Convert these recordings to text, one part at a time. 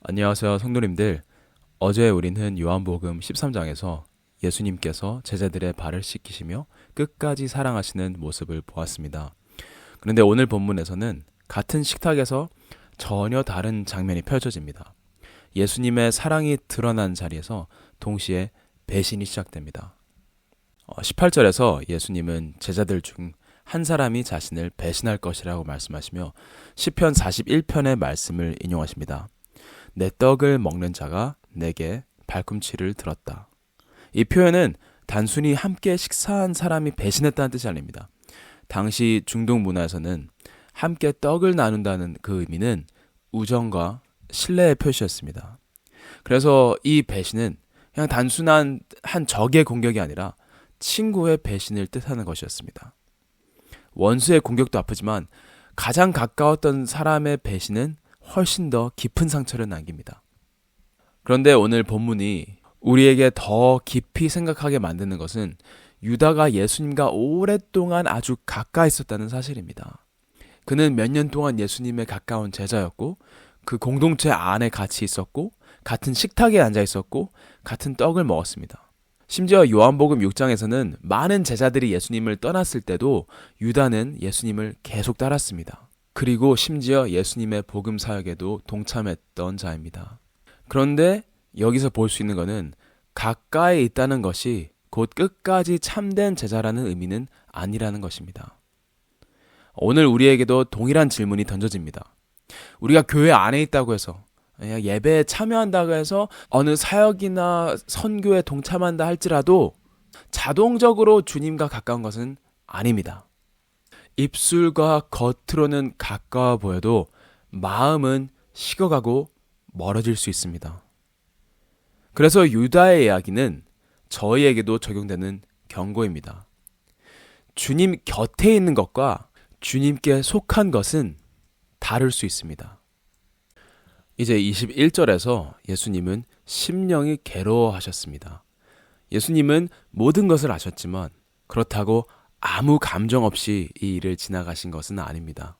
안녕하세요, 성도님들. 어제 우리는 요한복음 13장에서 예수님께서 제자들의 발을 씻기시며 끝까지 사랑하시는 모습을 보았습니다. 그런데 오늘 본문에서는 같은 식탁에서 전혀 다른 장면이 펼쳐집니다. 예수님의 사랑이 드러난 자리에서 동시에 배신이 시작됩니다. 18절에서 예수님은 제자들 중 한 사람이 자신을 배신할 것이라고 말씀하시며 시편 41편의 말씀을 인용하십니다. 내 떡을 먹는 자가 내게 발꿈치를 들었다. 이 표현은 단순히 함께 식사한 사람이 배신했다는 뜻이 아닙니다. 당시 중동 문화에서는 함께 떡을 나눈다는 그 의미는 우정과 신뢰의 표시였습니다. 그래서 이 배신은 그냥 단순한 한 적의 공격이 아니라 친구의 배신을 뜻하는 것이었습니다. 원수의 공격도 아프지만 가장 가까웠던 사람의 배신은 훨씬 더 깊은 상처를 남깁니다. 그런데 오늘 본문이 우리에게 더 깊이 생각하게 만드는 것은 유다가 예수님과 오랫동안 아주 가까이 있었다는 사실입니다. 그는 몇 년 동안 예수님의 가까운 제자였고 그 공동체 안에 같이 있었고 같은 식탁에 앉아 있었고 같은 떡을 먹었습니다. 심지어 요한복음 6장에서는 많은 제자들이 예수님을 떠났을 때도 유다는 예수님을 계속 따랐습니다. 그리고 심지어 예수님의 복음 사역에도 동참했던 자입니다. 그런데 여기서 볼 수 있는 것은 가까이 있다는 것이 곧 끝까지 참된 제자라는 의미는 아니라는 것입니다. 오늘 우리에게도 동일한 질문이 던져집니다. 우리가 교회 안에 있다고 해서 예배에 참여한다고 해서 어느 사역이나 선교에 동참한다 할지라도 자동적으로 주님과 가까운 것은 아닙니다. 입술과 겉으로는 가까워 보여도 마음은 식어가고 멀어질 수 있습니다. 그래서 유다의 이야기는 저희에게도 적용되는 경고입니다. 주님 곁에 있는 것과 주님께 속한 것은 다를 수 있습니다. 이제 21절에서 예수님은 심령이 괴로워하셨습니다. 예수님은 모든 것을 아셨지만 그렇다고 아무 감정 없이 이 일을 지나가신 것은 아닙니다.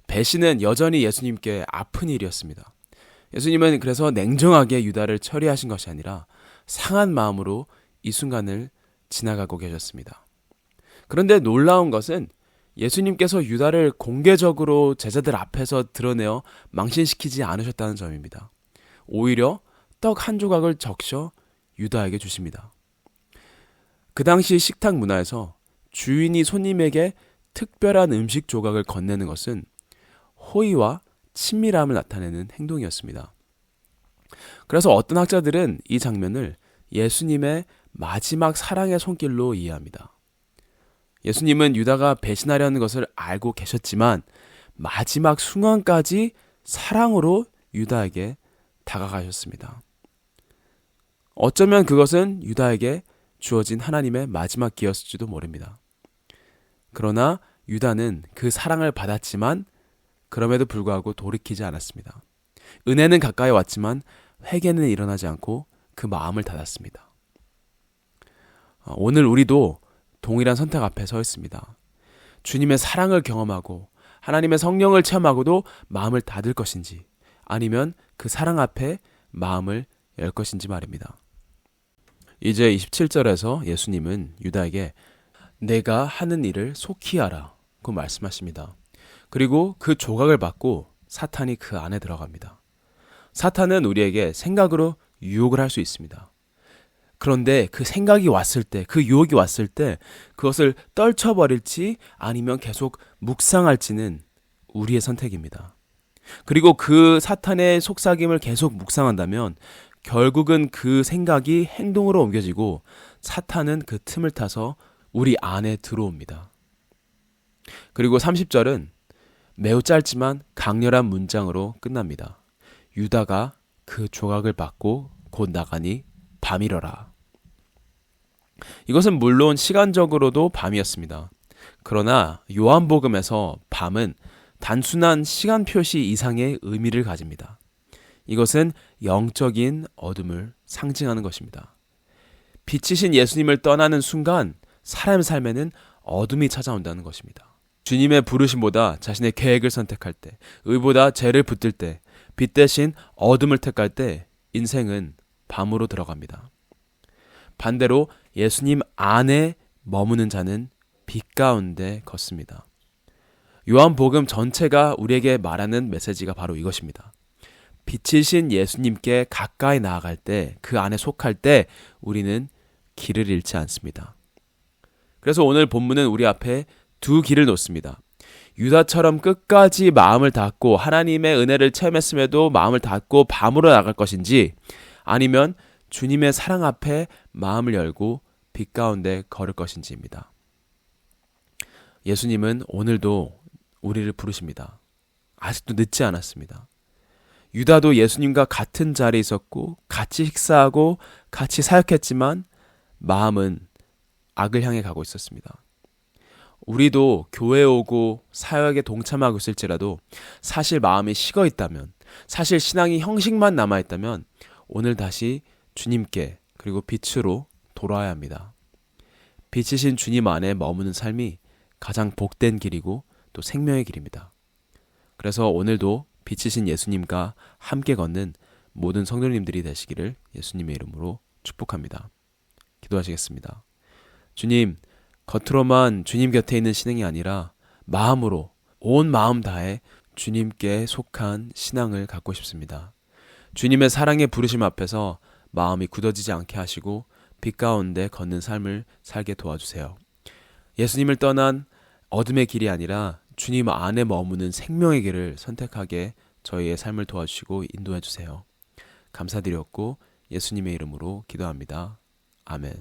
배신은 여전히 예수님께 아픈 일이었습니다. 예수님은 그래서 냉정하게 유다를 처리하신 것이 아니라 상한 마음으로 이 순간을 지나가고 계셨습니다. 그런데 놀라운 것은 예수님께서 유다를 공개적으로 제자들 앞에서 드러내어 망신시키지 않으셨다는 점입니다. 오히려 떡 한 조각을 적셔 유다에게 주십니다. 그 당시 식탁 문화에서 주인이 손님에게 특별한 음식 조각을 건네는 것은 호의와 친밀함을 나타내는 행동이었습니다. 그래서 어떤 학자들은 이 장면을 예수님의 마지막 사랑의 손길로 이해합니다. 예수님은 유다가 배신하려는 것을 알고 계셨지만 마지막 순간까지 사랑으로 유다에게 다가가셨습니다. 어쩌면 그것은 유다에게 주어진 하나님의 마지막 기회였을지도 모릅니다. 그러나 유다는 그 사랑을 받았지만 그럼에도 불구하고 돌이키지 않았습니다. 은혜는 가까이 왔지만 회개는 일어나지 않고 그 마음을 닫았습니다. 오늘 우리도 동일한 선택 앞에 서 있습니다. 주님의 사랑을 경험하고 하나님의 성령을 체험하고도 마음을 닫을 것인지 아니면 그 사랑 앞에 마음을 열 것인지 말입니다. 이제 27절에서 예수님은 유다에게 내가 하는 일을 속히 하라고 말씀하십니다. 그리고 그 조각을 받고 사탄이 그 안에 들어갑니다. 사탄은 우리에게 생각으로 유혹을 할 수 있습니다. 그런데 그 생각이 왔을 때, 그 유혹이 왔을 때 그것을 떨쳐버릴지 아니면 계속 묵상할지는 우리의 선택입니다. 그리고 그 사탄의 속삭임을 계속 묵상한다면 결국은 그 생각이 행동으로 옮겨지고 사탄은 그 틈을 타서 우리 안에 들어옵니다. 그리고 30절은 매우 짧지만 강렬한 문장으로 끝납니다. 유다가 그 조각을 받고 곧 나가니 밤이러라. 이것은 물론 시간적으로도 밤이었습니다. 그러나 요한복음에서 밤은 단순한 시간 표시 이상의 의미를 가집니다. 이것은 영적인 어둠을 상징하는 것입니다. 빛이신 예수님을 떠나는 순간 사람의 삶에는 어둠이 찾아온다는 것입니다. 주님의 부르심보다 자신의 계획을 선택할 때, 의보다 죄를 붙들 때, 빛 대신 어둠을 택할 때 인생은 밤으로 들어갑니다. 반대로 예수님 안에 머무는 자는 빛 가운데 걷습니다. 요한복음 전체가 우리에게 말하는 메시지가 바로 이것입니다. 빛이신 예수님께 가까이 나아갈 때, 그 안에 속할 때 우리는 길을 잃지 않습니다. 그래서 오늘 본문은 우리 앞에 두 길을 놓습니다. 유다처럼 끝까지 마음을 닫고 하나님의 은혜를 체험했음에도 마음을 닫고 밤으로 나갈 것인지, 아니면 주님의 사랑 앞에 마음을 열고 빛 가운데 걸을 것인지입니다. 예수님은 오늘도 우리를 부르십니다. 아직도 늦지 않았습니다. 유다도 예수님과 같은 자리에 있었고 같이 식사하고 같이 사역했지만 마음은 악을 향해 가고 있었습니다. 우리도 교회에 오고 사역에 동참하고 있을지라도 사실 마음이 식어 있다면, 사실 신앙이 형식만 남아있다면 오늘 다시 주님께 그리고 빛으로 돌아와야 합니다. 빛이신 주님 안에 머무는 삶이 가장 복된 길이고 또 생명의 길입니다. 그래서 오늘도 빛이신 예수님과 함께 걷는 모든 성도님들이 되시기를 예수님의 이름으로 축복합니다. 기도하시겠습니다. 주님, 겉으로만 주님 곁에 있는 신앙이 아니라 마음으로 온 마음 다해 주님께 속한 신앙을 갖고 싶습니다. 주님의 사랑의 부르심 앞에서 마음이 굳어지지 않게 하시고 빛 가운데 걷는 삶을 살게 도와주세요. 예수님을 떠난 어둠의 길이 아니라 주님 안에 머무는 생명의 길을 선택하게 저희의 삶을 도와주시고 인도해 주세요. 감사드렸고 예수님의 이름으로 기도합니다. 아멘.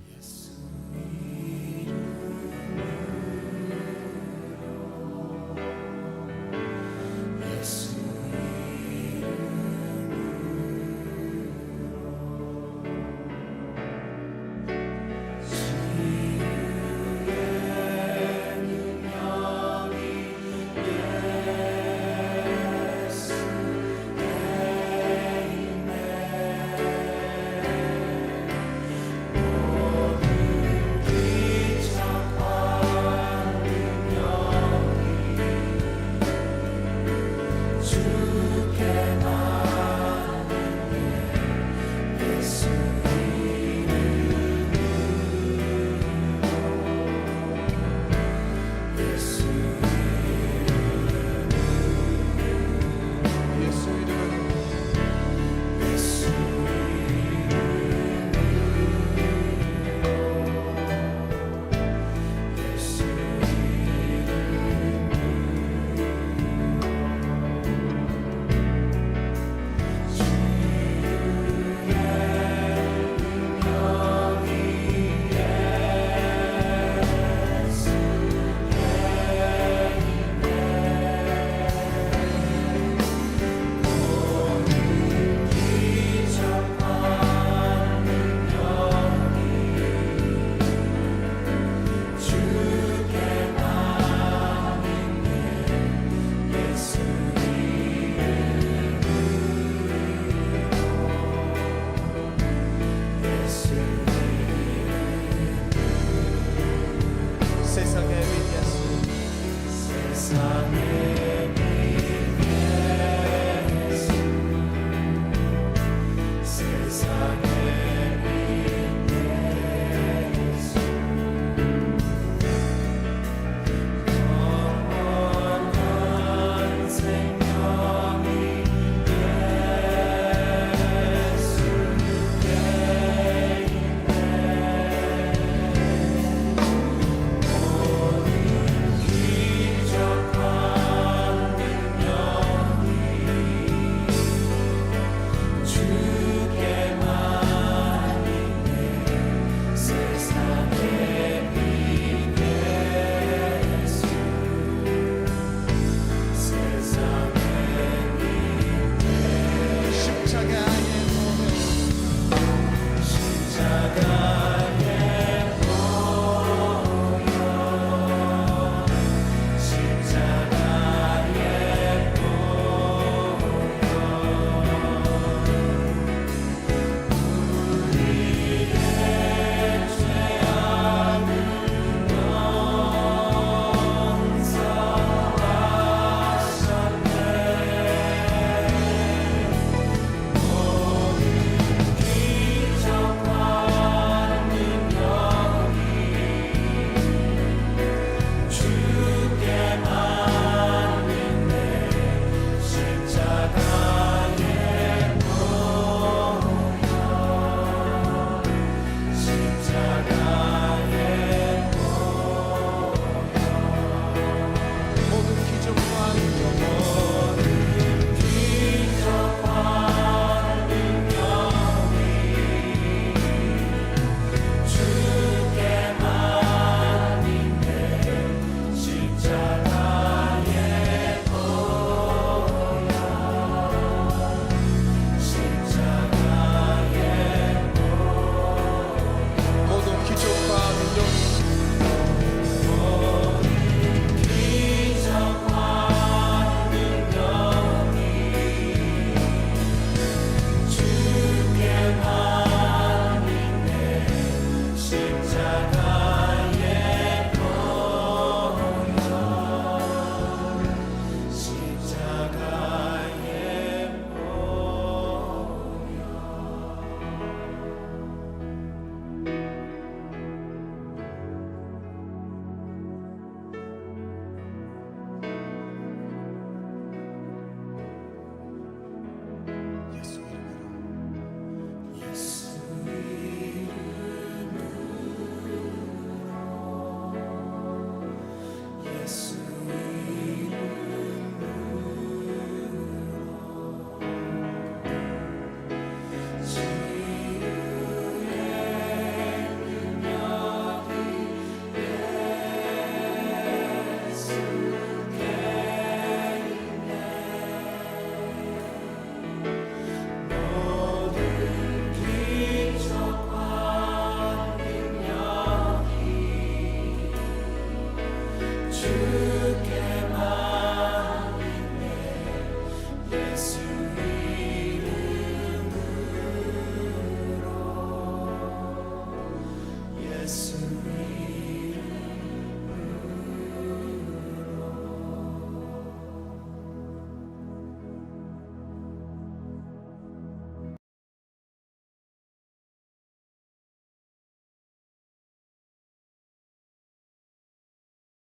십자가